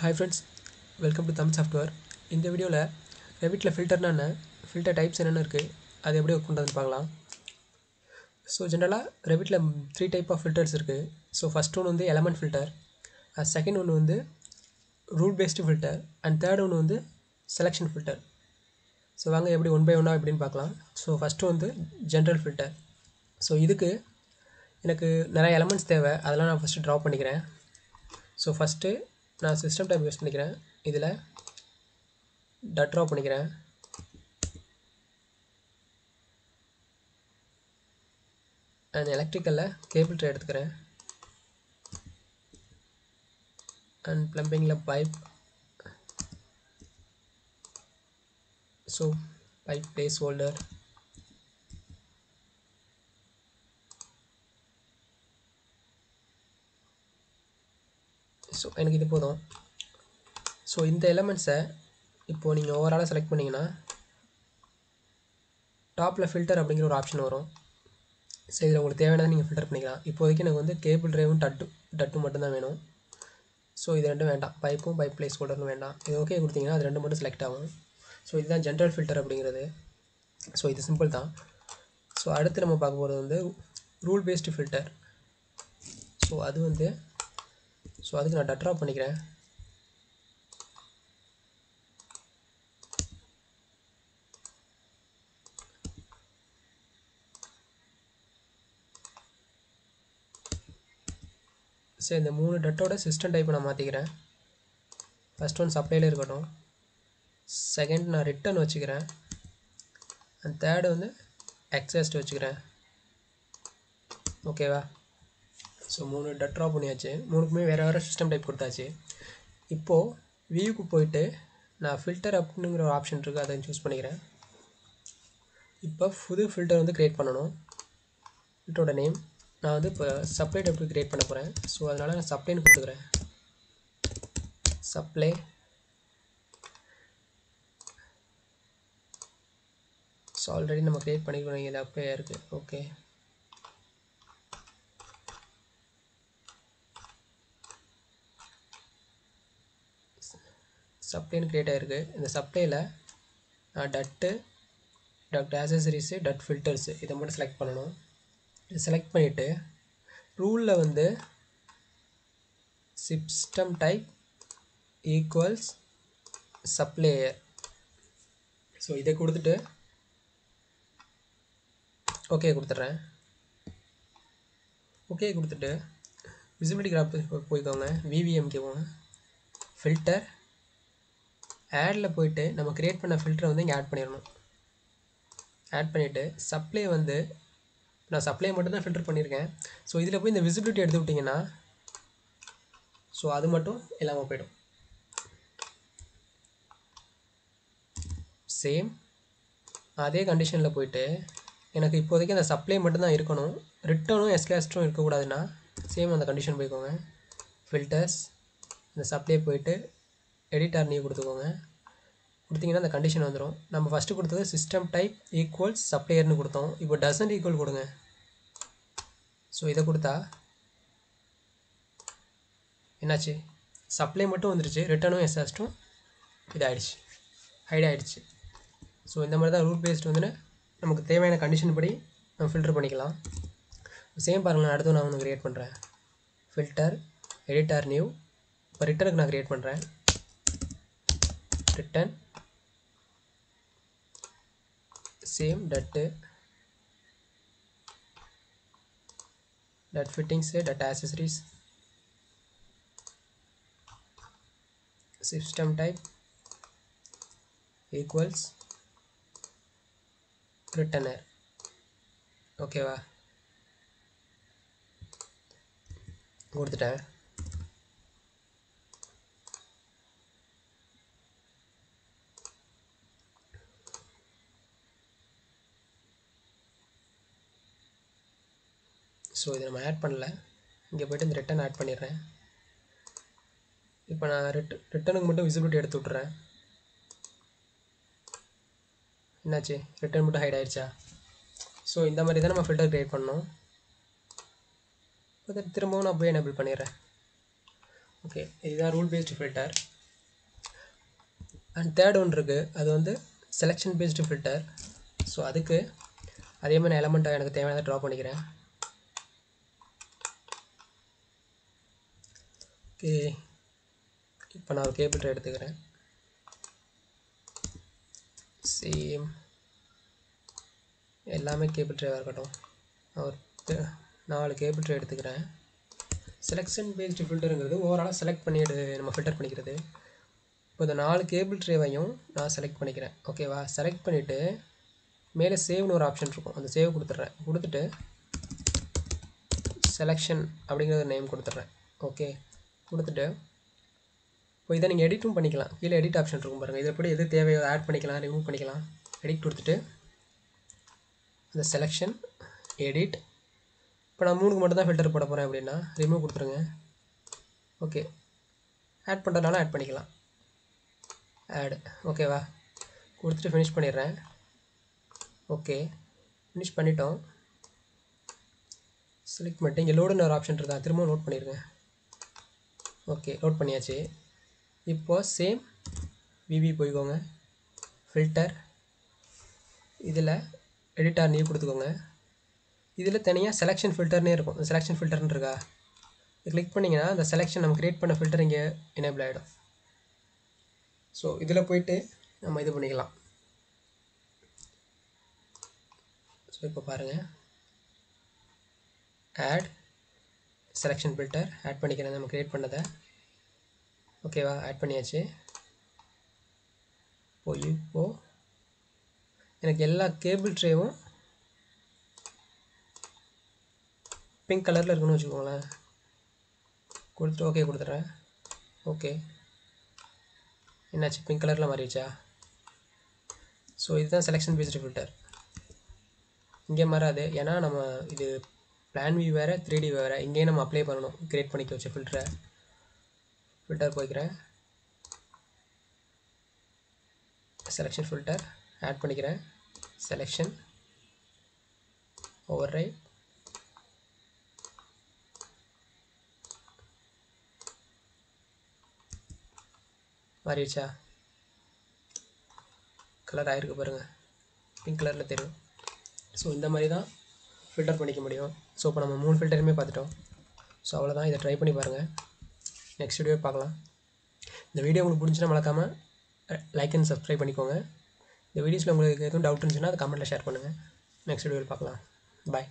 Hi friends, welcome to Thumb Software. இந்த வீடியோவில் ரெவிட்டில் ஃபில்டர்னா என்ன, ஃபில்டர் டைப்ஸ் என்னென்ன இருக்குது, அது எப்படி ஒர்க் பண்ணுறதுன்னு பார்க்கலாம். ஸோ ஜென்ரலாக ரெவிட்டில் 3 டைப் ஆஃப் ஃபில்டர்ஸ் இருக்குது. ஸோ ஃபஸ்ட் ஒன்று வந்து எலமெண்ட் ஃபில்டர், செகண்ட் ஒன்று வந்து rule based filter, and third ஒன்று வந்து செலெக்ஷன் ஃபில்டர். ஸோ வாங்க எப்படி ஒன் பை ஒன்னாக எப்படின்னு பார்க்கலாம். ஸோ ஃபஸ்ட்டு வந்து ஜென்ரல் ஃபில்டர். ஸோ இதுக்கு எனக்கு நிறைய எலமெண்ட்ஸ் தேவை, அதெல்லாம் நான் ஃபஸ்ட்டு ட்ரா பண்ணிக்கிறேன். ஸோ ஃபஸ்ட்டு நான் சிஸ்டம் டைப் யூஸ் பண்ணிக்கிறேன். இதில் ட்ரா பண்ணிக்கிறேன். அண்ட் எலக்ட்ரிக்கலில் கேபிள் ட்ரே எடுத்துக்கிறேன். அண்ட் ப்ளம்பிங்கில் pipe. So pipe place holder. So எனக்கு இது போதும். ஸோ இந்த எலமெண்ட்ஸை இப்போது நீங்கள் ஓவராலாக செலக்ட் பண்ணிங்கன்னா டாப்பில் ஃபில்டர் அப்படிங்கிற ஒரு ஆப்ஷன் வரும். ஸோ இதில் உங்களுக்கு தேவையானதை நீங்கள் ஃபில்டர் பண்ணிக்கலாம். இப்போதைக்கு எனக்கு வந்து கேபிள் ட்ரைவும் டட்டும் மட்டும்தான் வேணும். ஸோ இது ரெண்டும் வேண்டாம், பைப்பும் பைப் பிளேஸ் ஹோல்டரும் வேண்டாம். இது ஓகே கொடுத்தீங்கன்னா அது ரெண்டு மட்டும் செலக்ட் ஆகும். ஸோ இதுதான் ஜென்ரல் ஃபில்டர் அப்படிங்கிறது. ஸோ இது சிம்பிள் தான். ஸோ அடுத்து நம்ம பார்க்க போகிறது வந்து ரூல் பேஸ்டு ஃபில்டர். ஸோ அது வந்து அதுக்கு நான் ட்ரா பண்ணிக்கிறேன். சரி, இந்த 3 டட்டோட சிஸ்டம் டைப்பை நான் மாற்றிக்கிறேன். ஃபஸ்ட் ஒன் சப்ளையில் இருக்கட்டும், செகண்ட் நான் ரிட்டன் வச்சுக்கிறேன், அண்ட் தேர்டு வந்து எக்ஸாஸ்ட் வச்சுக்கிறேன். ஓகேவா? ஸோ 3 ட்ரா பண்ணியாச்சு. 3க்குமே வேறு வேறு சிஸ்டம் டைப் கொடுத்தாச்சு. இப்போது வியூக்கு போயிட்டு நான் ஃபில்டர் அப்படிங்கிற ஒரு ஆப்ஷன் இருக்குது, அதை சூஸ் பண்ணிக்கிறேன். இப்போ புது ஃபில்டர் வந்து க்ரியேட் பண்ணணும். ஃபில்டரோட நேம் நான் வந்து இப்போ சப்ளை டைப் க்ரியேட் பண்ண போகிறேன். ஸோ அதனால் நான் சப்ளைன்னு கொடுத்துக்கிறேன். சப்ளை. ஸோ ஆல்ரெடி நம்ம க்ரியேட் பண்ணிக்கிறோம், இது அப்படியே இருக்குது. ஓகே, சப்ளைன்னு க்ரியேட் ஆகிருக்கு. இந்த சப்ளையில் டட் ஆக்சசரிஸு, டட் ஃபில்டர்ஸு இதை மட்டும் செலக்ட் பண்ணணும். இது செலக்ட் பண்ணிவிட்டு ரூலில் வந்து system type equals supplier. So இதை கொடுத்துட்டு ஓகே கொடுத்துட்றேன். ஓகே கொடுத்துட்டு விசிபிலிட்டி கிராஃப் போய்க்கோங்க, விவிஎம்கே போங்க, ஃபில்டர் ஆடில் போயிட்டு நம்ம க்ரியேட் பண்ண ஃபில்டரை வந்து இங்கே ஆட் பண்ணிடணும். ஆட் பண்ணிவிட்டு சப்ளை வந்து நான் சப்ளை மட்டும்தான் ஃபில்டர் பண்ணியிருக்கேன். ஸோ இதில் போய் இந்த விசிபிலிட்டி எடுத்து விட்டிங்கன்னா ஸோ அது மட்டும் இல்லாமல் போய்டும். சேம் அதே கண்டிஷனில் போயிட்டு எனக்கு இப்போதைக்கு அந்த சப்ளை மட்டும்தான் இருக்கணும், ரிட்டனும் எஸ்கேஸ்ட்டும் இருக்கக்கூடாதுன்னா சேம் அந்த கண்டிஷன் போய்க்கோங்க. ஃபில்டர்ஸ், இந்த சப்ளை போயிட்டு எடிட்டர் நியூ கொடுத்துக்கோங்க. கொடுத்தீங்கன்னா அந்த கண்டிஷன் வந்துடும். நம்ம ஃபஸ்ட்டு கொடுத்தது சிஸ்டம் டைப் ஈக்குவல்ஸ் சப்ளையர்னு கொடுத்தோம். இப்போ டசன்ட் ஈக்குவல் கொடுங்க. ஸோ இதை கொடுத்தா என்னாச்சு, சப்ளை மட்டும் வந்துடுச்சு, ரிட்டனும் எஸ்ஆஸ்ட்டும் இதாகிடுச்சு, ஹைட் ஆகிடுச்சு. ஸோ இந்த மாதிரி தான் ரூல் பேஸ்ட் வந்து நமக்கு தேவையான கண்டிஷன் படி நம்ம ஃபில்டர் பண்ணிக்கலாம். சேம் பாருங்கள், நான் அடுத்து நான் ஒன்று க்ரியேட் பண்ணுறேன். Filter editor new. இப்போ ரிட்டனுக்கு நான் க்ரியேட் பண்ணுறேன். ரிட்டன் சேம் டட் ஃபிட்டிங்ஸு, டட் accessories, system type equals return air. ஓகேவா? கொடுத்துட்டேன். ஸோ இதை நம்ம ஆட் பண்ணல, இங்கே போய்ட்டு இந்த ரிட்டன் ஆட் பண்ணிடுறேன். இப்போ நான் ரிட்டனுக்கு மட்டும் விசிபிலிட்டி எடுத்து விட்றேன். என்னாச்சு, ரிட்டன் மட்டும் ஹைட் ஆகிடுச்சா? ஸோ இந்த மாதிரி தான் நம்ம ஃபில்டர் க்ரியேட் பண்ணோம். அதை திரும்பவும் நான் போய் எனேபிள் பண்ணிடுறேன். ஓகே, இதுதான் rule based filter. And third ஒன்று இருக்குது, அது வந்து செலெக்ஷன் பேஸ்டு ஃபில்டர். ஸோ அதுக்கு அதே மாதிரி எலமெண்ட்டை எனக்கு தேவையானதை ட்ரா பண்ணிக்கிறேன். ஓகே, இப்போ நான் ஒரு கேபிள் ட்ரே எடுத்துக்கிறேன். சேம் எல்லாமே கேபிள் ட்ரேவாக இருக்கட்டும். நான் ஒரு 4 கேபிள் ட்ரே எடுத்துக்கிறேன். செலெக்ஷன் பேஸ்டு ஃபில்டருங்கிறது ஓவராலாக செலக்ட் பண்ணி நம்ம ஃபில்டர் பண்ணிக்கிறது. இப்போ இந்த 4 கேபிள் ட்ரேவையும் நான் செலக்ட் பண்ணிக்கிறேன். ஓகேவா? செலக்ட் பண்ணிவிட்டு மேலே சேவ்னு ஒரு ஆப்ஷன் இருக்கும், அந்த சேவ் கொடுத்துட்றேன். கொடுத்துட்டு செலெக்ஷன் அப்படிங்கிற ஒரு நேம் கொடுத்துட்றேன். ஓகே, கொடுத்துட்டு இப்போ இதை நீங்கள் எடிட்டும் பண்ணிக்கலாம். கீழே எடிட் ஆப்ஷன் இருக்கும் பாருங்கள். இது எப்படி எது தேவையோ ஆட் பண்ணிக்கலாம், ரிமூவ் பண்ணிக்கலாம். எடிட் கொடுத்துட்டு அந்த செலெக்ஷன் எடிட். இப்போ நான் 3க்கு மட்டும் தான் ஃபில்டர் போட போகிறேன் அப்படின்னா ரிமூவ் கொடுத்துருங்க. ஓகே, ஆட் பண்ணுறதுனால ஆட் பண்ணிக்கலாம். ஆட். ஓகேவா? கொடுத்துட்டு ஃபினிஷ் பண்ணிடுறேன். ஓகே, ஃபினிஷ் பண்ணிட்டோம். செலக்ட் பண்ணிட்டு இங்கே லோடுன்னு ஒரு ஆப்ஷன் இருக்கா, திரும்ப நோட் பண்ணிடுங்க. ஓகே, லோட் பண்ணியாச்சு. இப்போது சேம் விவி போய்க்கோங்க, ஃபில்டர், இதில் எடிட்டார் நியூ கொடுத்துக்கோங்க. இதில் தனியாக செலெக்ஷன் ஃபில்டர்னே இருக்கும். இந்த செலெக்ஷன் ஃபில்டர்னு இருக்கா, இது கிளிக் பண்ணிங்கன்னா அந்த செலெக்ஷன் நம்ம க்ரியேட் பண்ண ஃபில்டர் இங்கே எனேபிள் ஆகிடும். ஸோ இதில் போய்ட்டு நம்ம இது பண்ணிக்கலாம். ஸோ இப்போ பாருங்கள், ஆட் செலெக்ஷன் ஃபில்டர் ஆட் பண்ணிக்கிறேன் நம்ம க்ரியேட் பண்ணதை. ஓகேவா? ஆட் பண்ணியாச்சு. இப்போது எனக்கு எல்லா கேபிள் ட்ரேவும் பிங்க் கலரில் இருக்குன்னு வச்சுக்கோங்களேன். கொடுத்துட்டு ஓகே கொடுத்துட்றேன். ஓகே, என்னாச்சு? பிங்க் கலரில் மாறிடுச்சா? ஸோ இதுதான் செலெக்ஷன் பேஸ்டு ஃபில்டர். இங்கே மாறாது, ஏன்னா நம்ம இது பிளான் வியூ வேறு 3D வேறு. இங்கேயே நம்ம அப்ளை பண்ணணும், க்ரியேட் பண்ணிக்க வச்ச ஃபில்டர் போய்க்கிறேன். செலெக்ஷன் ஃபில்டர் ஆட் பண்ணிக்கிறேன். Selection override. மாறிடுச்சா? கலர் ஆகிருக்கு பாருங்கள், பிங்க் கலரில் தெரியும். ஸோ இந்த மாதிரி தான் ஃபில்டர் பண்ணிக்க முடியும். ஸோ இப்போ நம்ம 3 ஃபில்டருமே பார்த்துட்டோம். ஸோ அவ்வளோதான், இதை ட்ரை பண்ணி பாருங்கள். நெக்ஸ்ட் வீடியோ பார்க்கலாம். இந்த வீடியோ உங்களுக்கு பிடிச்சினா மறக்காமல் லைக் அண்ட் சப்ஸ்கிரைப் பண்ணிக்கோங்க. இந்த வீடியோஸில் உங்களுக்கு எதுவும் டவுட் இருந்துச்சுன்னா அதை கமெண்ட்டில் ஷேர் பண்ணுங்கள். நெக்ஸ்ட் வீடியோவில் பார்க்கலாம். பாய்.